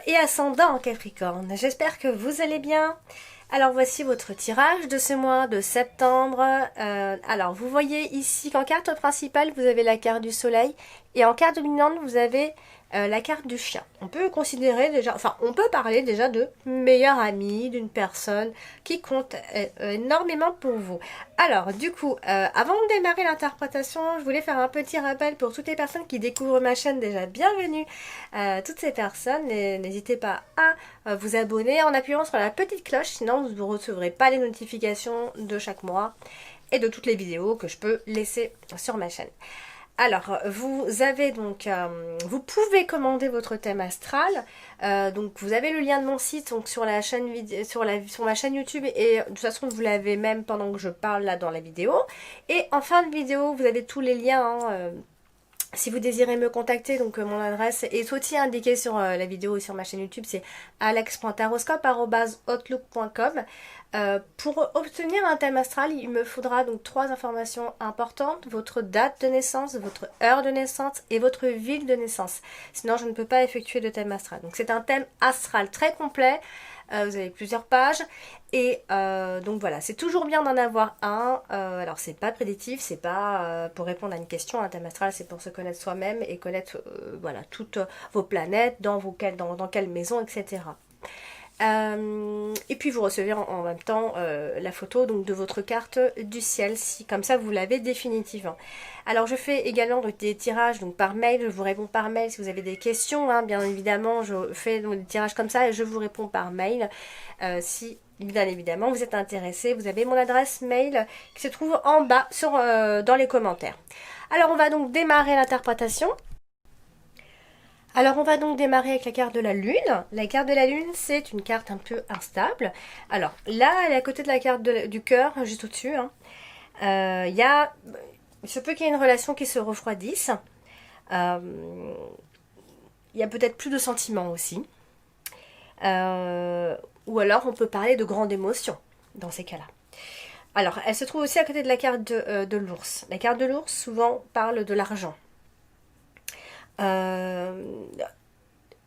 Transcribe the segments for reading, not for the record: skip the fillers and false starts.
et ascendant en Capricorne. J'espère que vous allez bien. Alors voici votre tirage de ce mois de septembre. Alors vous voyez ici qu'en carte principale vous avez la carte du soleil et en carte dominante vous avez la carte du chien. On peut considérer déjà, enfin on peut parler déjà de meilleur ami, d'une personne qui compte énormément pour vous. Alors du coup, avant de démarrer l'interprétation, je voulais faire un petit rappel pour toutes les personnes qui découvrent ma chaîne. Déjà bienvenue toutes ces personnes, n'hésitez pas à vous abonner en appuyant sur la petite cloche, sinon vous ne recevrez pas les notifications de chaque mois et de toutes les vidéos que je peux laisser sur ma chaîne. Alors, vous avez donc, vous pouvez commander votre thème astral. Donc, vous avez le lien de mon site donc sur la chaîne sur ma chaîne YouTube et de toute façon vous l'avez même pendant que je parle là dans la vidéo. Et en fin de vidéo, vous avez tous les liens. Si vous désirez me contacter, donc mon adresse est aussi indiquée sur la vidéo et sur ma chaîne YouTube, c'est alex.taroscope@outlook.com. Pour obtenir un thème astral, il me faudra donc 3 informations importantes: votre date de naissance, votre heure de naissance et votre ville de naissance. Sinon, je ne peux pas effectuer de thème astral. Donc c'est un thème astral très complet. Vous avez plusieurs pages et donc voilà, c'est toujours bien d'en avoir un. Alors c'est pas prédictif, c'est pas pour répondre à une question. Un thème astral, c'est pour se connaître soi-même et connaître voilà toutes vos planètes, dans quelle maison, etc. Et puis vous recevez en même temps la photo donc de votre carte du ciel, si comme ça vous l'avez définitivement. Alors je fais également donc, des tirages donc par mail, je vous réponds par mail si vous avez des questions, hein, bien évidemment je fais donc, des tirages comme ça et je vous réponds par mail si bien évidemment vous êtes intéressé. Vous avez mon adresse mail qui se trouve en bas dans les commentaires. Alors on va donc démarrer l'interprétation. Alors on va donc démarrer avec la carte de la lune. La carte de la lune, c'est une carte un peu instable. Alors là, elle est à côté de la carte du cœur, juste au-dessus. Hein. Il se peut qu'il y ait une relation qui se refroidisse. Il y a peut-être plus de sentiments aussi. Ou alors on peut parler de grandes émotions dans ces cas-là. Alors elle se trouve aussi à côté de la carte de l'ours. La carte de l'ours souvent parle de l'argent.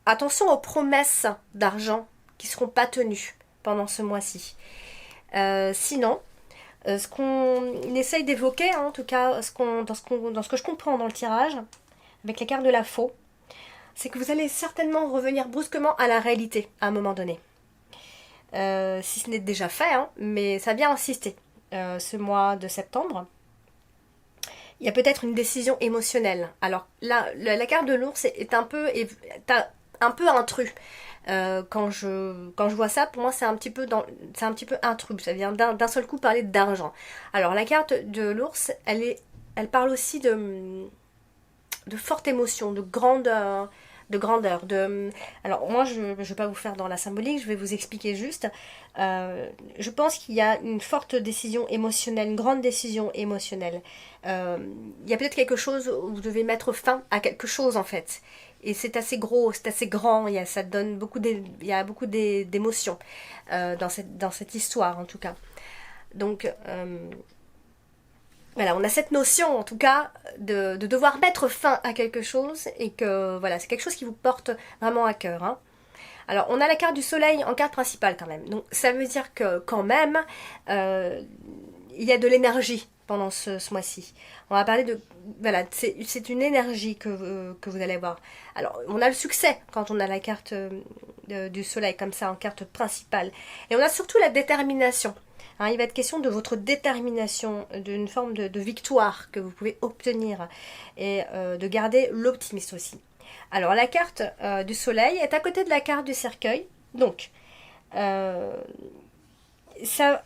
Attention aux promesses d'argent qui ne seront pas tenues pendant ce mois-ci. Sinon, ce qu'on essaye d'évoquer, hein, en tout cas dans ce que je comprends dans le tirage, avec la carte de la faux, c'est que vous allez certainement revenir brusquement à la réalité à un moment donné. Si ce n'est déjà fait, hein, mais ça vient insister ce mois de septembre. Il y a peut-être une décision émotionnelle. Alors là, la carte de l'ours est un peu intrus. Quand je vois ça, pour moi c'est un petit peu intrus. Ça vient d'un seul coup parler d'argent. Alors la carte de l'ours, elle parle aussi de forte émotion, de grandeur. Alors moi je ne vais pas vous faire dans la symbolique, je vais vous expliquer juste. Je pense qu'il y a une forte décision émotionnelle, une grande décision émotionnelle. Il y a peut-être quelque chose où vous devez mettre fin à quelque chose en fait. Et c'est assez gros, c'est assez grand, il y a beaucoup d'émotions dans cette histoire en tout cas. Donc voilà, on a cette notion en tout cas de devoir mettre fin à quelque chose et que voilà, c'est quelque chose qui vous porte vraiment à cœur. Hein. Alors on a la carte du soleil en carte principale quand même. Donc ça veut dire que quand même il y a de l'énergie pendant ce mois-ci. On va parler de... Voilà, c'est une énergie que vous allez avoir. Alors on a le succès quand on a la carte du soleil comme ça en carte principale. Et on a surtout la détermination. Hein, il va être question de votre détermination, d'une forme de victoire que vous pouvez obtenir et de garder l'optimisme aussi. Alors la carte du soleil est à côté de la carte du cercueil. Donc,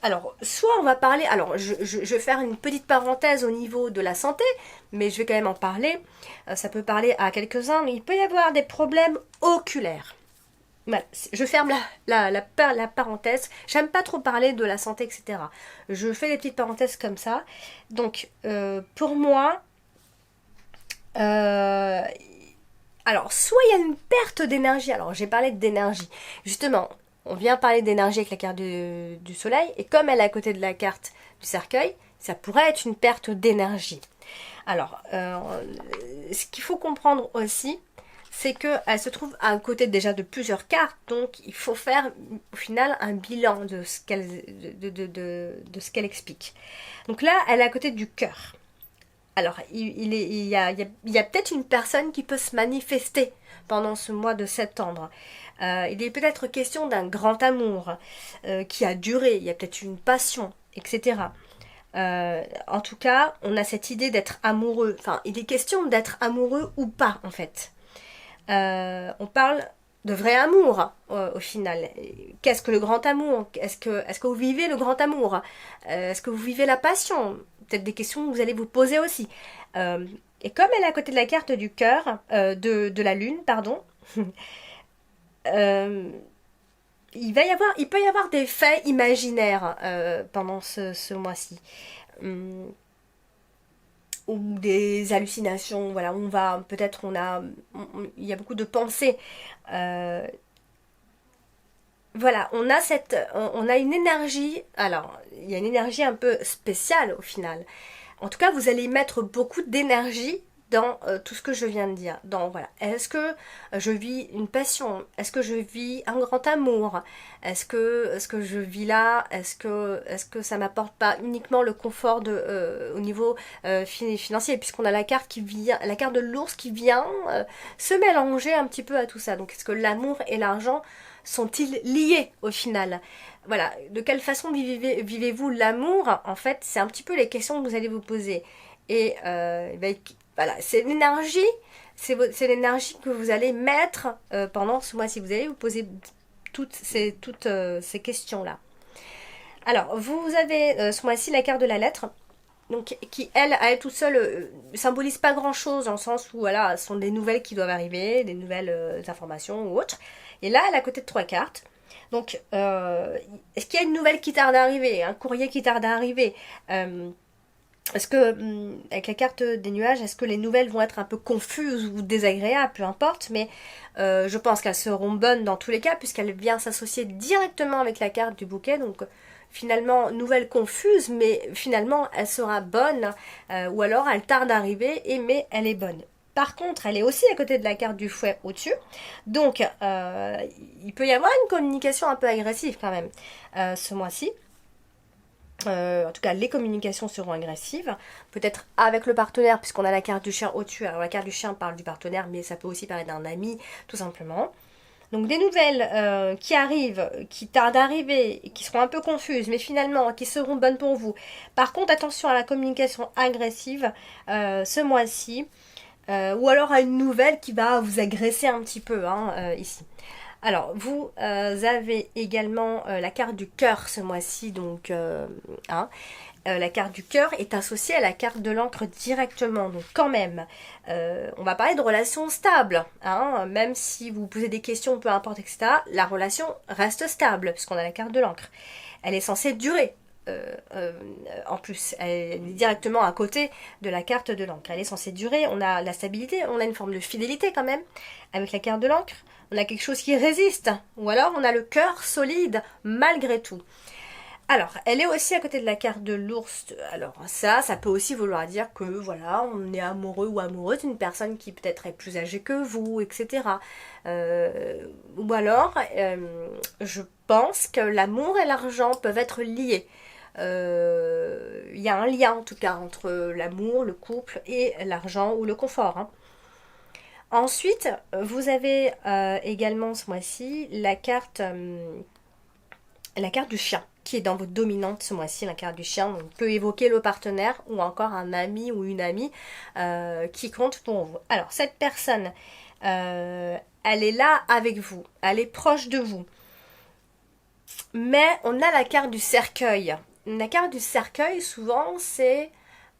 alors, soit on va parler... Alors, je vais faire une petite parenthèse au niveau de la santé, mais je vais quand même en parler. Ça peut parler à quelques-uns, mais il peut y avoir des problèmes oculaires. Voilà, je ferme la parenthèse. J'aime pas trop parler de la santé, etc. Je fais des petites parenthèses comme ça. Donc, pour moi, alors, soit il y a une perte d'énergie. Alors, j'ai parlé d'énergie. Justement, on vient parler d'énergie avec la carte du soleil. Et comme elle est à côté de la carte du cercueil, ça pourrait être une perte d'énergie. Alors, ce qu'il faut comprendre aussi, c'est qu'elle se trouve à côté déjà de plusieurs cartes, donc il faut faire au final un bilan de ce de ce qu'elle explique. Donc là, elle est à côté du cœur. Alors, il y a peut-être une personne qui peut se manifester pendant ce mois de septembre. Il est peut-être question d'un grand amour qui a duré, il y a peut-être une passion, etc. En tout cas, on a cette idée d'être amoureux. Enfin, il est question d'être amoureux ou pas, en fait. On parle de vrai amour, au final. Qu'est-ce que le grand amour? Est-ce que vous vivez le grand amour? Est-ce que vous vivez la passion? Peut-être des questions que vous allez vous poser aussi. Et comme elle est à côté de la carte du cœur, de la lune, pardon, euh, il peut y avoir des faits imaginaires pendant ce mois-ci. Hum, ou des hallucinations, voilà, il y a beaucoup de pensées. Euh, voilà, on a une énergie, alors, il y a une énergie un peu spéciale au final. En tout cas, vous allez mettre beaucoup d'énergie dans tout ce que je viens de dire. Voilà, est-ce que je vis une passion? Est-ce que je vis un grand amour? Est-ce que je vis là? Est-ce que ça m'apporte pas uniquement le confort au niveau financier, puisqu'on a la carte qui vient, la carte de l'ours qui vient se mélanger un petit peu à tout ça. Donc, est-ce que l'amour et l'argent sont-ils liés au final? Voilà, de quelle façon vivez-vous l'amour? En fait, c'est un petit peu les questions que vous allez vous poser. Et voilà, c'est l'énergie que vous allez mettre pendant ce mois-ci. Vous allez vous poser toutes ces questions-là. Alors, vous avez ce mois-ci la carte de la lettre, donc qui elle à elle toute seule symbolise pas grand-chose dans le sens où voilà, ce sont des nouvelles qui doivent arriver, des nouvelles informations ou autres. Et là, elle est à côté de trois cartes. Donc, est-ce qu'il y a une nouvelle qui tarde à arriver, un courrier qui tarde à arriver? Est-ce que, avec la carte des nuages, est-ce que les nouvelles vont être un peu confuses ou désagréables, peu importe, mais je pense qu'elles seront bonnes dans tous les cas, puisqu'elle vient s'associer directement avec la carte du bouquet, donc finalement, nouvelle confuse, mais finalement, elle sera bonne, ou alors elle tarde à arriver, mais elle est bonne. Par contre, elle est aussi à côté de la carte du fouet au-dessus, donc il peut y avoir une communication un peu agressive quand même ce mois-ci. En tout cas, les communications seront agressives, peut-être avec le partenaire, puisqu'on a la carte du chien au-dessus. Alors la carte du chien parle du partenaire, mais ça peut aussi parler d'un ami, tout simplement. Donc des nouvelles qui arrivent, qui tardent à arriver, qui seront un peu confuses, mais finalement qui seront bonnes pour vous. Par contre, attention à la communication agressive ce mois-ci, ou alors à une nouvelle qui va vous agresser un petit peu ici. Alors, vous avez également la carte du cœur ce mois-ci, donc la carte du cœur est associée à la carte de l'encre directement, donc quand même, on va parler de relations stables, même si vous posez des questions, peu importe, etc., la relation reste stable, puisqu'on a la carte de l'encre. Elle est censée durer, en plus, elle est directement à côté de la carte de l'encre. Elle est censée durer, on a la stabilité, on a une forme de fidélité quand même, avec la carte de l'encre. On a quelque chose qui résiste, ou alors on a le cœur solide malgré tout. Alors, elle est aussi à côté de la carte de l'ours. Alors ça peut aussi vouloir dire que voilà, on est amoureux ou amoureuse d'une personne qui peut-être est plus âgée que vous, etc. Ou alors, je pense que l'amour et l'argent peuvent être liés. Il y a un lien en tout cas entre l'amour, le couple et l'argent ou le confort. Ensuite, vous avez également ce mois-ci la carte du chien qui est dans votre dominante ce mois-ci. La carte du chien donc, peut évoquer le partenaire ou encore un ami ou une amie qui compte pour vous. Alors, cette personne, elle est là avec vous, elle est proche de vous. Mais on a la carte du cercueil. La carte du cercueil, souvent, c'est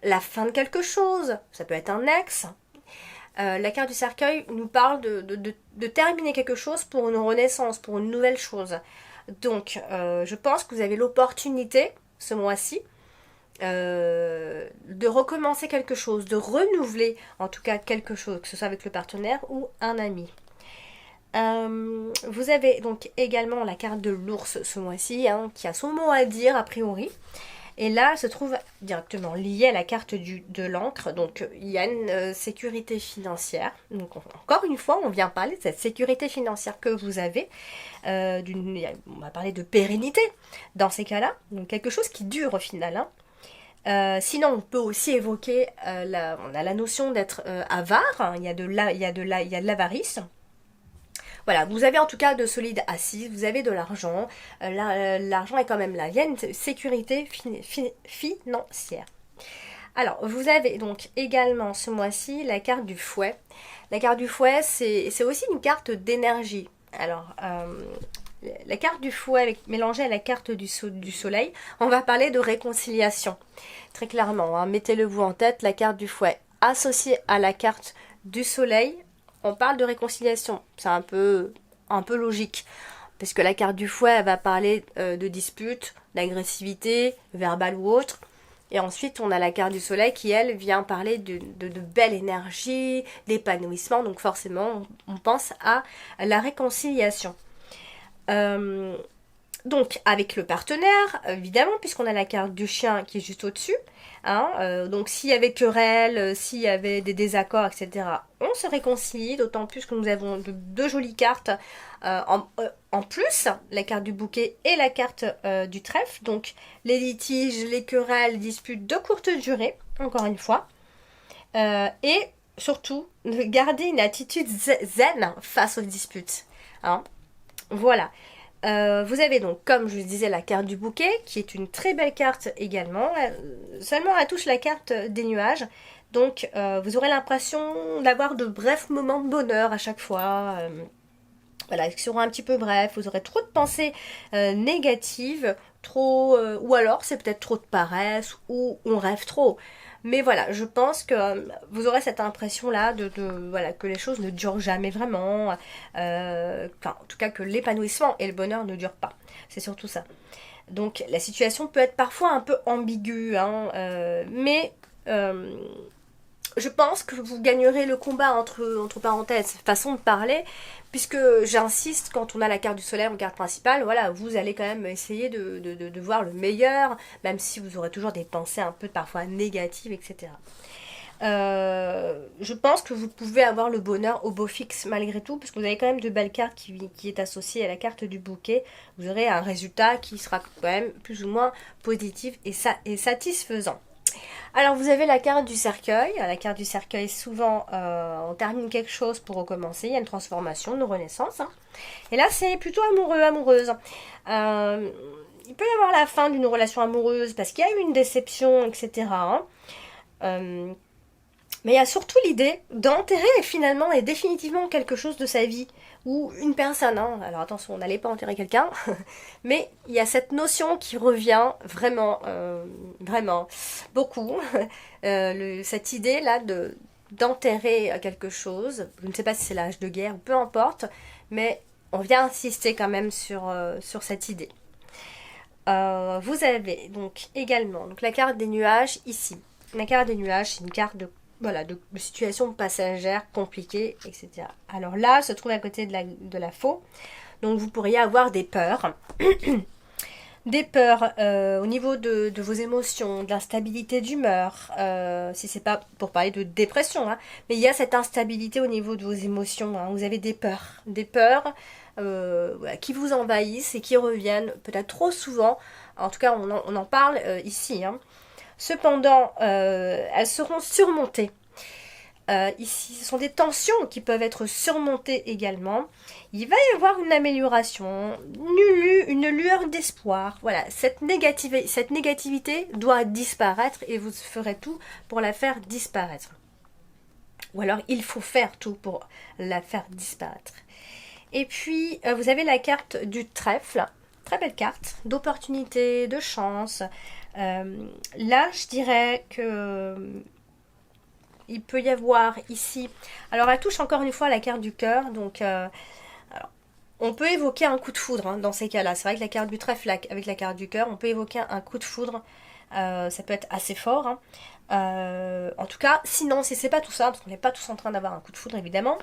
la fin de quelque chose. Ça peut être un ex. La carte du cercueil nous parle de terminer quelque chose pour une renaissance, pour une nouvelle chose. Donc, je pense que vous avez l'opportunité, ce mois-ci, de recommencer quelque chose, de renouveler en tout cas quelque chose, que ce soit avec le partenaire ou un ami. Vous avez donc également la carte de l'ours ce mois-ci, qui a son mot à dire a priori. Et là, elle se trouve directement liée à la carte de l'encre. Donc, il y a une sécurité financière. Donc, encore une fois, on vient parler de cette sécurité financière que vous avez. On va parler de pérennité dans ces cas-là. Donc, quelque chose qui dure au final. Sinon, on peut aussi évoquer, on a la notion d'être avare. Hein. Il y a de l'avarice. Voilà, vous avez en tout cas de solides assises, vous avez de l'argent, l'argent est quand même là, il y a une sécurité financière. Alors, vous avez donc également ce mois-ci la carte du fouet. La carte du fouet, c'est aussi une carte d'énergie. Alors, la carte du fouet mélangée à la carte du soleil, on va parler de réconciliation. Très clairement, hein, mettez-le vous en tête, la carte du fouet associée à la carte du soleil, on parle de réconciliation. C'est un peu logique. Parce que la carte du fouet, elle va parler de dispute, d'agressivité, verbale ou autre. Et ensuite, on a la carte du soleil qui, elle, vient parler de belle énergie, d'épanouissement. Donc forcément, on pense à la réconciliation. Donc, avec le partenaire, évidemment, puisqu'on a la carte du chien qui est juste au-dessus. Hein, donc, s'il y avait querelle, s'il y avait des désaccords, etc., on se réconcilie, d'autant plus que nous avons deux jolies cartes en plus, la carte du bouquet et la carte du trèfle. Donc, les litiges, les querelles, les disputes de courte durée, encore une fois. Et surtout, garder une attitude zen face aux disputes. Hein. Voilà. Vous avez donc, comme je vous disais, la carte du bouquet, qui est une très belle carte également. Seulement, elle touche la carte des nuages. Donc, vous aurez l'impression d'avoir de brefs moments de bonheur à chaque fois. Voilà, qui seront un petit peu brefs. Vous aurez trop de pensées négatives, ou alors c'est peut-être trop de paresse, ou on rêve trop. Mais voilà, je pense que vous aurez cette impression-là voilà, que les choses ne durent jamais vraiment. En tout cas, que l'épanouissement et le bonheur ne durent pas. C'est surtout ça. Donc, la situation peut être parfois un peu ambiguë, hein, mais je pense que vous gagnerez le combat entre parenthèses, façon de parler, puisque j'insiste, quand on a la carte du soleil en carte principale, voilà, vous allez quand même essayer de voir le meilleur, même si vous aurez toujours des pensées un peu parfois négatives, etc. Je pense que vous pouvez avoir le bonheur au beau fixe malgré tout, parce que vous avez quand même de belles cartes qui est associée à la carte du bouquet. Vous aurez un résultat qui sera quand même plus ou moins positif et satisfaisant. Alors vous avez la carte du cercueil. La carte du cercueil, souvent on termine quelque chose pour recommencer. Il y a une transformation, une renaissance. Hein. Et là c'est plutôt amoureux, amoureuse. Il peut y avoir la fin d'une relation amoureuse parce qu'il y a eu une déception, etc. Hein. Mais il y a surtout l'idée d'enterrer finalement et définitivement quelque chose de sa vie. Ou une personne, hein. Alors attention, on n'allait pas enterrer quelqu'un, mais il y a cette notion qui revient vraiment, vraiment, beaucoup. Cette idée-là d'enterrer quelque chose, je ne sais pas si c'est l'âge de guerre, peu importe, mais on vient insister quand même sur cette idée. Vous avez donc également la carte des nuages ici. La carte des nuages, c'est une carte de situation passagère compliquée, etc. Alors là, se trouve à côté de la faux. Donc vous pourriez avoir des peurs. Des peurs au niveau de vos émotions, de l'instabilité d'humeur. Si c'est pas pour parler de dépression, hein, mais il y a cette instabilité au niveau de vos émotions. Hein. Vous avez des peurs. Des peurs qui vous envahissent et qui reviennent peut-être trop souvent. En tout cas, on en parle ici. Hein. Cependant, elles seront surmontées. Ici, ce sont des tensions qui peuvent être surmontées également. Il va y avoir une amélioration, une lueur d'espoir. Voilà, cette négativité doit disparaître et vous ferez tout pour la faire disparaître. Ou alors, il faut faire tout pour la faire disparaître. Et puis, vous avez la carte du trèfle. Très belle carte, d'opportunité, de chance. Là, je dirais que il peut y avoir ici... Alors, elle touche encore une fois la carte du cœur. Donc, on peut évoquer un coup de foudre hein, dans ces cas-là. C'est vrai que la carte du trèfle avec la carte du cœur, on peut évoquer un coup de foudre Ça peut être assez fort, hein. En tout cas, sinon, si c'est pas tout ça, parce qu'on n'est pas tous en train d'avoir un coup de foudre évidemment,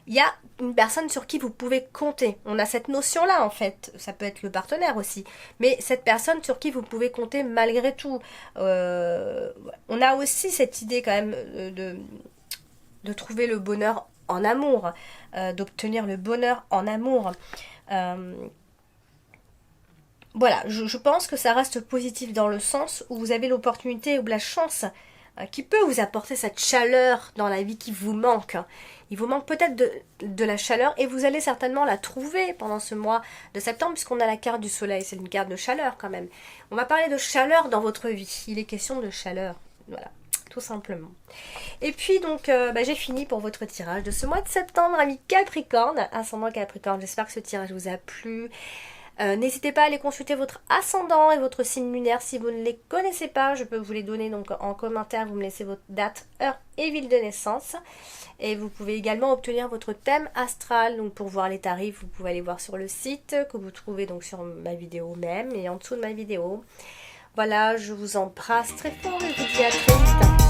il y a une personne sur qui vous pouvez compter. On a cette notion-là en fait, ça peut être le partenaire aussi, mais cette personne sur qui vous pouvez compter malgré tout. On a aussi cette idée quand même de trouver le bonheur en amour, d'obtenir le bonheur en amour. Voilà, je pense que ça reste positif dans le sens où vous avez l'opportunité ou la chance qui peut vous apporter cette chaleur dans la vie qui vous manque. Il vous manque peut-être de la chaleur et vous allez certainement la trouver pendant ce mois de septembre puisqu'on a la carte du soleil, c'est une carte de chaleur quand même. On va parler de chaleur dans votre vie, il est question de chaleur, voilà, tout simplement. Et puis donc j'ai fini pour votre tirage de ce mois de septembre, amis Capricorne, ascendant Capricorne, j'espère que ce tirage vous a plu. N'hésitez pas à aller consulter votre ascendant et votre signe lunaire si vous ne les connaissez pas. Je peux vous les donner donc en commentaire. Vous me laissez votre date, heure et ville de naissance. Et vous pouvez également obtenir votre thème astral. Donc pour voir les tarifs, vous pouvez aller voir sur le site que vous trouvez donc sur ma vidéo même et en dessous de ma vidéo. Voilà, je vous embrasse très fort et je vous dis à très vite.